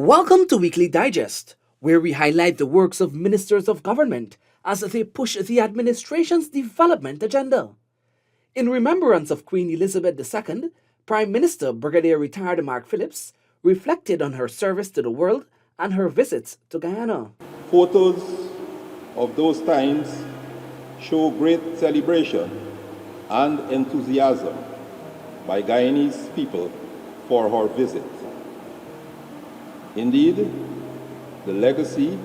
Welcome to Weekly Digest, where we highlight the works of ministers of government as they push the administration's development agenda. In remembrance of Queen Elizabeth II, Prime Minister Brigadier Retired Mark Phillips reflected on her service to the world and her visits to Guyana. Photos of those times show great celebration and enthusiasm by Guyanese people for her visit. Indeed, the legacy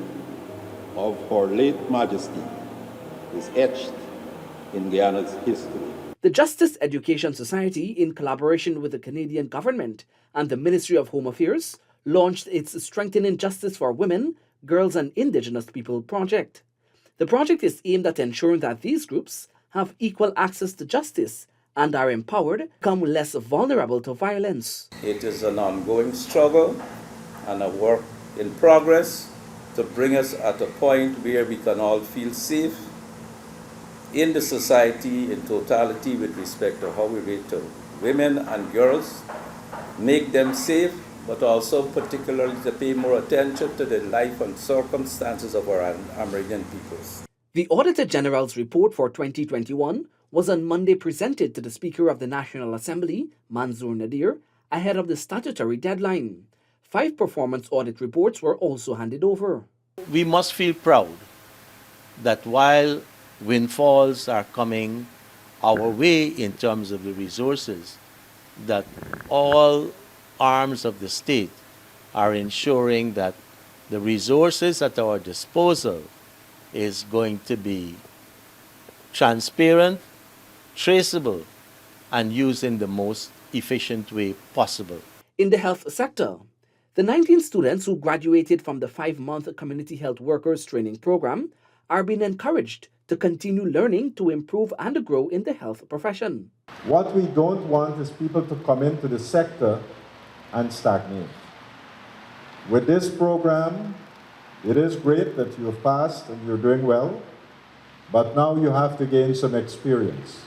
of Her late Majesty is etched in Guyana's history. The Justice Education Society, in collaboration with the Canadian government and the Ministry of Home Affairs, launched its Strengthening Justice for Women, Girls and Indigenous People project. The project is aimed at ensuring that these groups have equal access to justice and are empowered to become less vulnerable to violence. It is an ongoing struggle and a work in progress to bring us at a point where we can all feel safe in the society in totality with respect to how we relate to women and girls, make them safe, but also particularly to pay more attention to the life and circumstances of our Amerindian peoples. The Auditor General's report for 2021 was on Monday presented to the Speaker of the National Assembly, Manzoor Nadir, ahead of the statutory deadline. 5 performance audit reports were also handed over. We must feel proud that while windfalls are coming our way in terms of the resources, that all arms of the state are ensuring that the resources at our disposal is going to be transparent, traceable, and used in the most efficient way possible. In the health sector, the 19 students who graduated from the 5-month Community Health Workers Training Program are being encouraged to continue learning to improve and grow in the health profession. What we don't want is people to come into the sector and stagnate. With this program, it is great that you have passed and you're doing well, but now you have to gain some experience.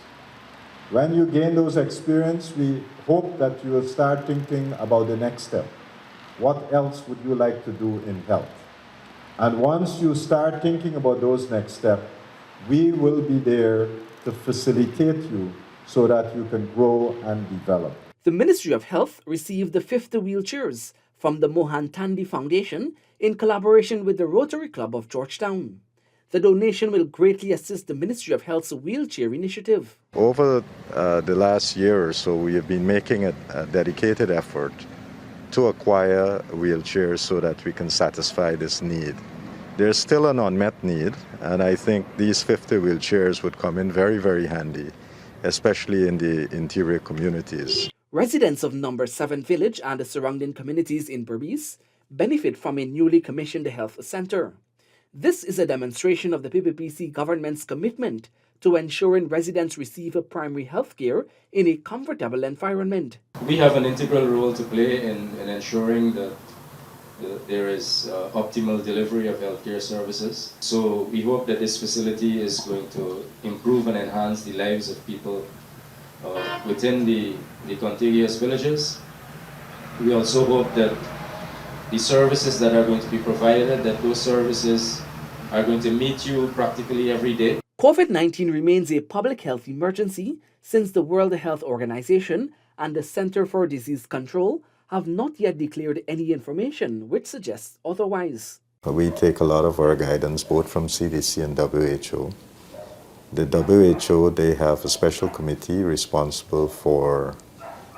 When you gain those experience, we hope that you will start thinking about the next step. What else would you like to do in health? And once you start thinking about those next steps, we will be there to facilitate you so that you can grow and develop. The Ministry of Health received the 50 wheelchairs from the Mohan Tandy Foundation in collaboration with the Rotary Club of Georgetown. The donation will greatly assist the Ministry of Health's wheelchair initiative. Over the last year or so, we have been making a dedicated effort to acquire wheelchairs so that we can satisfy this need. There's still an unmet need, and I think these 50 wheelchairs would come in very, very handy, especially in the interior communities. Residents of Number 7 Village and the surrounding communities in Berbice benefit from a newly commissioned health center. This is a demonstration of the PPPC government's commitment to ensuring residents receive primary health care in a comfortable environment. We have an integral role to play in ensuring that there is optimal delivery of healthcare services. So we hope that this facility is going to improve and enhance the lives of people within the contiguous villages. We also hope that the services that are going to be provided, that those services are going to meet you practically every day. COVID-19 remains a public health emergency since the World Health Organization and the Center for Disease Control have not yet declared any information which suggests otherwise. We take a lot of our guidance both from CDC and WHO. The WHO, they have a special committee responsible for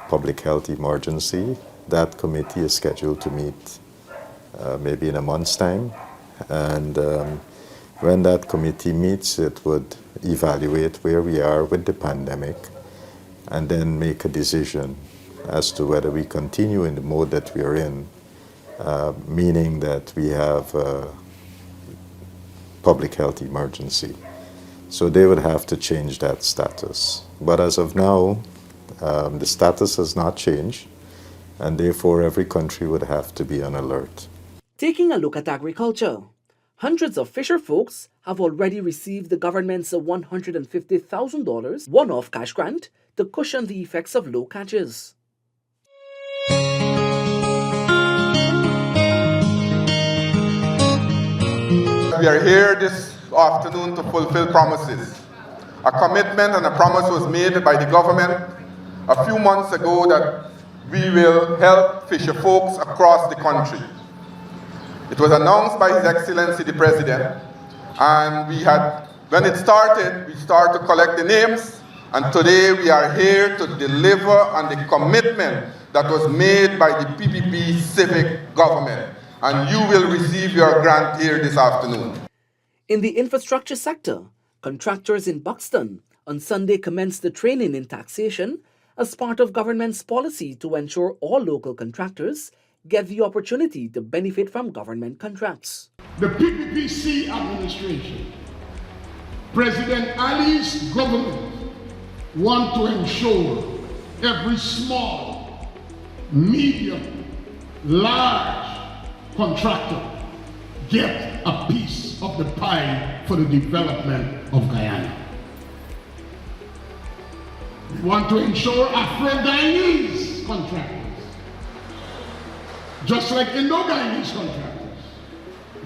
public health emergency. That committee is scheduled to meet maybe in a month's time. And when that committee meets, it would evaluate where we are with the pandemic and then make a decision as to whether we continue in the mode that we are in, meaning that we have a public health emergency. So they would have to change that status. But as of now, the status has not changed, and therefore every country would have to be on alert. Taking a look at agriculture, hundreds of fisher folks have already received the government's $150,000 one-off cash grant to cushion the effects of low catches. because we are here this afternoon to fulfill promises. A commitment and a promise was made by the government a few months ago that we will help fisher folks across the country. It was announced by His Excellency the President, and when it started, we started to collect the names, and today we are here to deliver on the commitment that was made by the PPP civic government, and you will receive your grant here this afternoon. In the infrastructure sector, contractors in Buxton on Sunday commenced the training in taxation as part of government's policy to ensure all local contractors get the opportunity to benefit from government contracts. The PPPC administration, President Ali's government, want to ensure every small, medium, large contractor get a piece of the pie for the development of Guyana. We want to ensure Afro-Guyanese contractors, just like Indo-Guyanese contractors,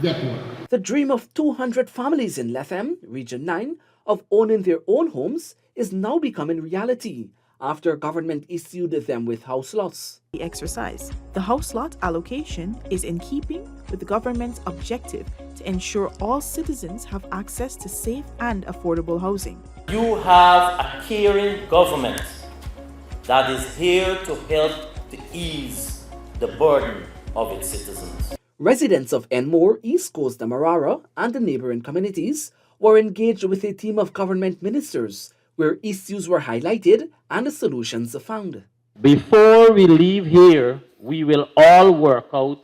get work. The dream of 200 families in Lethem, Region 9, of owning their own homes is now becoming reality after government issued them with house lots. The exercise. The house lot allocation is in keeping with the government's objective to ensure all citizens have access to safe and affordable housing. You have a caring government that is here to help to ease the burden of its citizens. Residents of Enmore, East Coast, Demerara, and the neighboring communities were engaged with a team of government ministers where issues were highlighted and the solutions found. Before we leave here, we will all work out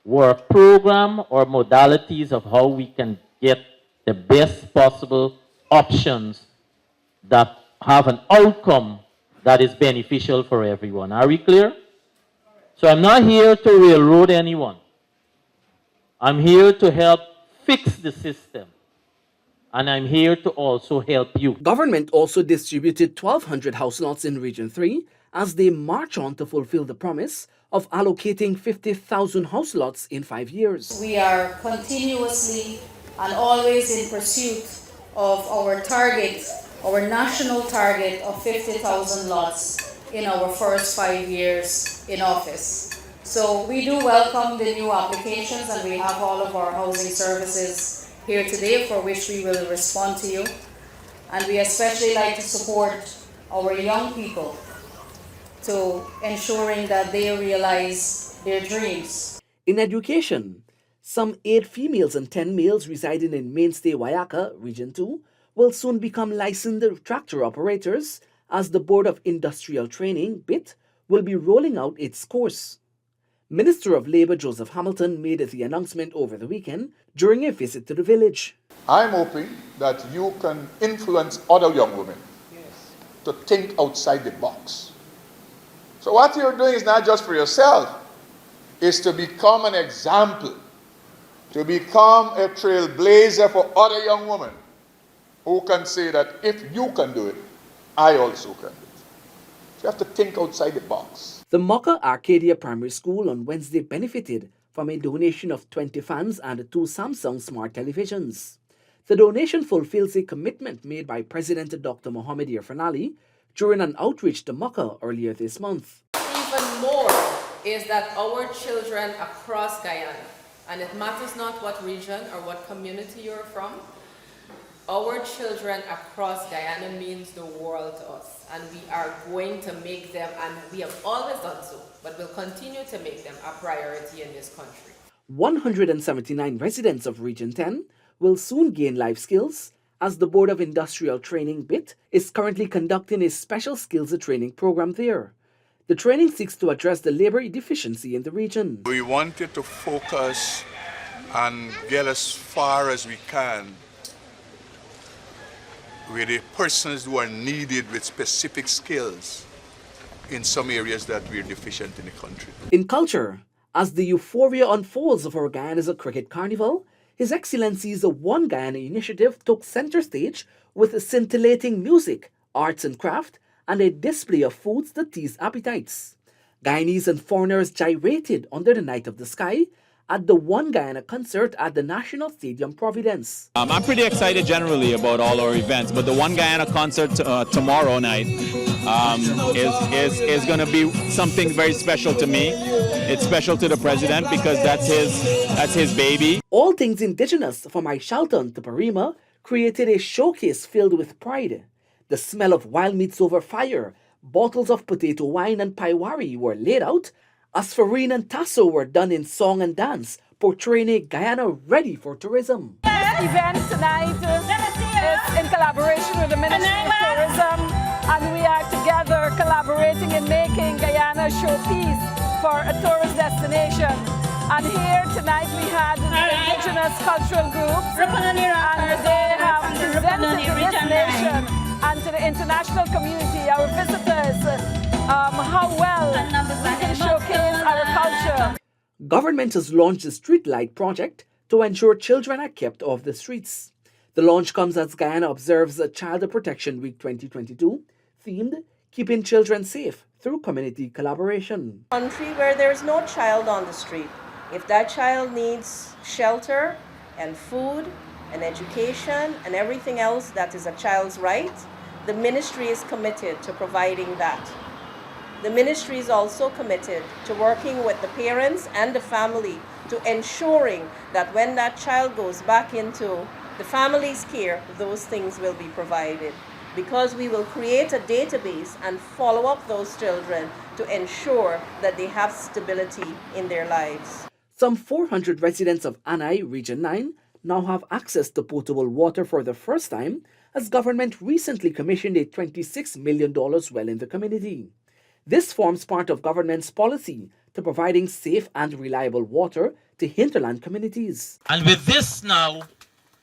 work program or modalities of how we can get the best possible options that have an outcome that is beneficial for everyone. Are we clear? So I'm not here to railroad anyone. I'm here to help fix the system. And I'm here to also help you. Government also distributed 1,200 house lots in Region 3 as they march on to fulfill the promise of allocating 50,000 house lots in 5 years. We are continuously and always in pursuit of our target, our national target of 50,000 lots in our first 5 years in office. So we do welcome the new applications, and we have all of our housing services here today for which we will respond to you. And we especially like to support our young people to ensuring that they realize their dreams. In education, some 8 females and 10 males residing in Mainstay Wayaka, Region 2, will soon become licensed tractor operators as the Board of Industrial Training, BIT, will be rolling out its course. Minister of Labour Joseph Hamilton made the announcement over the weekend during a visit to the village. I'm hoping that you can influence other young women to think outside the box. So what you're doing is not just for yourself, it's to become an example, to become a trailblazer for other young women who can say that if you can do it, I also can do it. So you have to think outside the box. The Mocha Arcadia Primary School on Wednesday benefited from a donation of 20 fans and 2 Samsung smart televisions. The donation fulfills a commitment made by President Dr. Mohamed Irfan Ali during an outreach to Mocha earlier this month. Even more is that our children across Guyana, and it matters not what region or what community you're from, our children across Guyana means the world to us, and we are going to make them, and we have always done so, but we'll continue to make them a priority in this country. 179 residents of Region 10 will soon gain life skills as the Board of Industrial Training, BIT, is currently conducting a special skills training program there. The training seeks to address the labor deficiency in the region. We wanted to focus and get as far as we can with the persons who are needed with specific skills in some areas that we're deficient in the country. In culture, as the euphoria unfolds over Guyana's Cricket Carnival, His Excellency's One Guyana initiative took center stage with scintillating music, arts and craft, and a display of foods that tease appetites. Guyanese and foreigners gyrated under the night of the sky at the One Guyana concert at the National Stadium Providence. I'm pretty excited generally about all our events, but the One Guyana concert tomorrow night is going to be something very special to me. It's special to the president because that's his baby. All Things Indigenous from Aishalton to Parima created a showcase filled with pride. The smell of wild meats over fire, bottles of potato wine and paiwari were laid out as farine and tasso were done in song and dance, portraying a Guyana ready for tourism. Event tonight is in collaboration with the Ministry of Tourism, and we are together collaborating in making Guyana a showpiece for a tourist destination. And here tonight we had the Indigenous cultural groups, and they have presented to this nation and to the international community, our visitors, how well we can showcase our culture. Government has launched the Streetlight Project to ensure children are kept off the streets. The launch comes as Guyana observes Child Protection Week 2022, themed Keeping Children Safe through Community Collaboration. Country where there's no child on the street. If that child needs shelter and food and education and everything else that is a child's right, the ministry is committed to providing that. The ministry is also committed to working with the parents and the family to ensuring that when that child goes back into the family's care, those things will be provided. Because we will create a database and follow up those children to ensure that they have stability in their lives. Some 400 residents of Anai, Region 9, now have access to potable water for the first time as government recently commissioned a $26 million well in the community. This forms part of government's policy to providing safe and reliable water to hinterland communities. And with this now,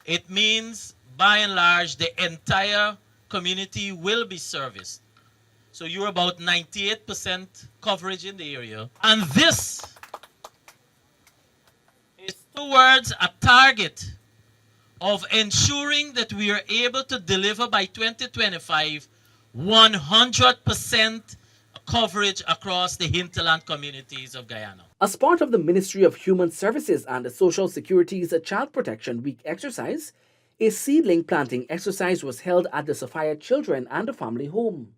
it means by and large the entire community will be serviced. So you're about 98% coverage in the area. And this is towards a target of ensuring that we are able to deliver by 2025 100% coverage across the hinterland communities of Guyana. As part of the Ministry of Human Services and Social Security's Child Protection Week exercise, a seedling planting exercise was held at the Sophia Children and Family Home.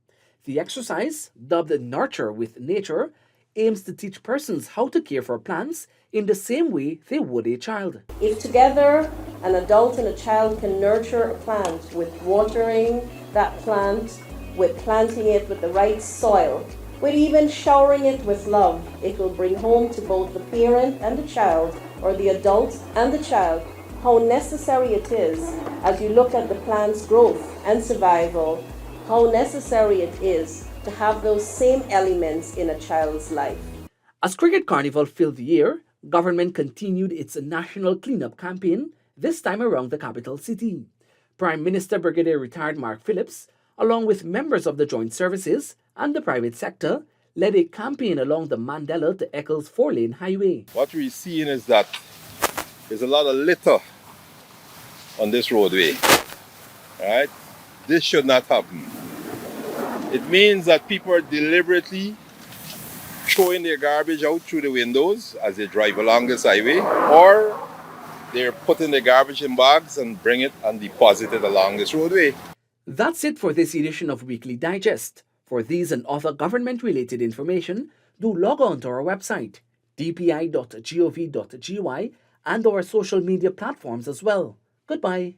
The exercise, dubbed Nurture with Nature, aims to teach persons how to care for plants in the same way they would a child. If together an adult and a child can nurture a plant with watering that plant, with planting it with the right soil, with even showering it with love, it will bring home to both the parent and the child, or the adult and the child, how necessary it is, as you look at the plant's growth and survival, how necessary it is to have those same elements in a child's life. As Cricket Carnival filled the air, government continued its national cleanup campaign, this time around the capital city. Prime Minister Brigadier Retired Mark Phillips, along with members of the joint services and the private sector, led a campaign along the Mandela to Eccles 4-lane highway. What we're seeing is that there's a lot of litter on this roadway. Right? This should not happen. It means that people are deliberately throwing their garbage out through the windows as they drive along this highway, or they're putting the garbage in bags and bring it and deposit it along this roadway. That's it for this edition of Weekly Digest. For these and other government-related information, do log on to our website, dpi.gov.gy, and our social media platforms as well. Goodbye.